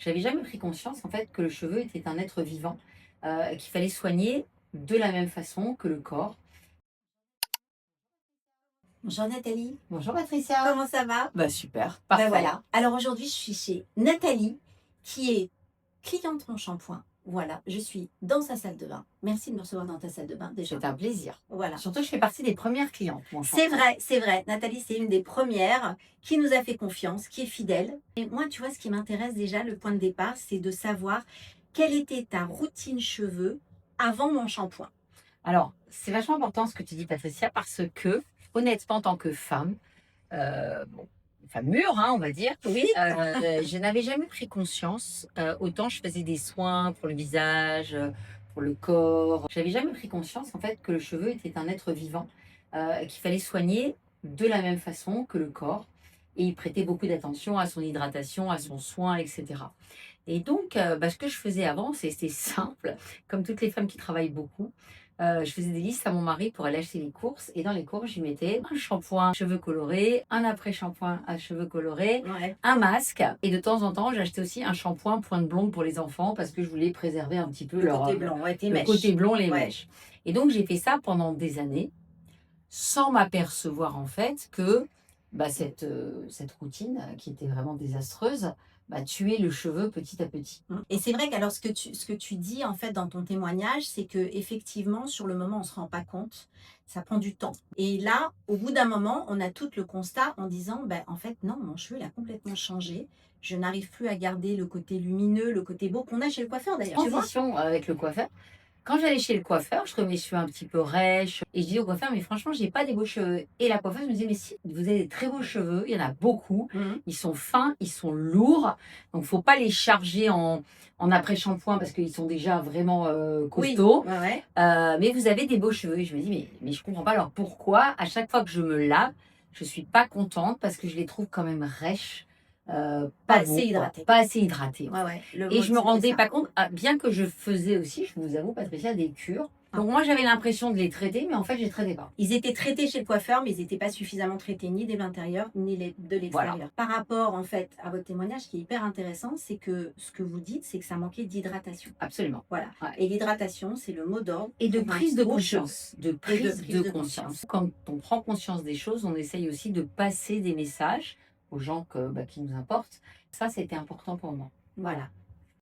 J'avais jamais pris conscience en fait que le cheveu était un être vivant, qu'il fallait soigner de la même façon que le corps. Bonjour Nathalie, Bonjour Patricia. comment ça va? Bah super, Ben parfait. voilà, alors aujourd'hui je suis chez Nathalie qui est cliente Mon Shampoing. Voilà, je suis dans sa salle de bain. Merci de me recevoir dans ta salle de bain déjà. C'est un plaisir. Voilà. Surtout que je fais partie des premières clientes, mon C'est shampoing. vrai, c'est vrai. Nathalie, c'est une des premières qui nous a fait confiance, qui est fidèle. Et moi, tu vois, ce qui m'intéresse déjà, le point de départ, c'est de savoir quelle était ta routine cheveux avant mon shampoing. Alors, c'est vachement important ce que tu dis Patricia parce que, honnêtement, en tant que femme, bon, femme mûre, hein, on va dire, Oui. je n'avais jamais pris conscience, autant je faisais des soins pour le visage, pour le corps. J'avais jamais pris conscience en fait que le cheveu était un être vivant, qu'il fallait soigner de la même façon que le corps et il prêtait beaucoup d'attention à son hydratation, à son soin et cetera. Et donc, ce que je faisais avant, c'était simple, comme toutes les femmes qui travaillent beaucoup. Je faisais des listes à mon mari pour aller acheter les courses et dans les courses, je lui mettais un shampoing à cheveux colorés, un après-shampoing à cheveux colorés, Ouais. un masque et de temps en temps, j'achetais aussi un shampoing pointe blonde pour les enfants parce que je voulais préserver un petit peu Le leur, côté blanc, ouais, tes le côté mèches. blond, les Ouais. mèches. Et donc, j'ai fait ça pendant des années sans m'apercevoir en fait que cette routine qui était vraiment désastreuse, tuait le cheveu petit à petit. Et c'est vrai qu'alors ce que tu dis en fait dans ton témoignage, c'est que effectivement sur le moment on se rend pas compte, ça prend du temps. Et là, au bout d'un moment, on a tout le constat en disant ben en fait non, mon cheveu il a complètement changé. Je n'arrive plus à garder le côté lumineux, le côté beau qu'on a chez le coiffeur d'ailleurs, tu vois? Transition avec le coiffeur. Quand j'allais chez le coiffeur, je trouvais mes cheveux un petit peu rêches et je disais au coiffeur: «Mais franchement, j'ai pas des beaux cheveux» et la coiffeuse me disait: «Mais si, vous avez des très beaux cheveux, il y en a beaucoup, Mmh. ils sont fins, ils sont lourds, donc faut pas les charger en après-shampoing parce qu'ils sont déjà vraiment, Oui, costauds, ouais, ouais. mais vous avez des beaux cheveux» et je me dis: «Mais je comprends pas alors pourquoi à chaque fois que je me lave, je suis pas contente parce que je les trouve quand même rêches, Pas pas assez beaux quoi, hydraté. pas assez hydratés en Ouais, fait». ouais, le Et mot je me c'était rendais ça. pas compte, bien que je faisais aussi, je vous avoue Patricia, des cures. Donc moi j'avais l'impression de les traiter, mais en fait je les traitais pas. Ils étaient traités chez le coiffeur, mais ils n'étaient pas suffisamment traités ni de l'intérieur ni de Voilà, l'extérieur. Par rapport en fait à votre témoignage, ce qui est hyper intéressant, c'est que ce que vous dites, c'est que ça manquait d'hydratation. absolument. Voilà. Ouais. Et l'hydratation, c'est le mot d'ordre Et de pour un prise de beau cheveu. conscience, de Et de prise prise de de conscience. conscience. Quand on prend conscience des choses, on essaye aussi de passer des messages aux gens qui nous importent. Ça, c'était important pour moi. Voilà.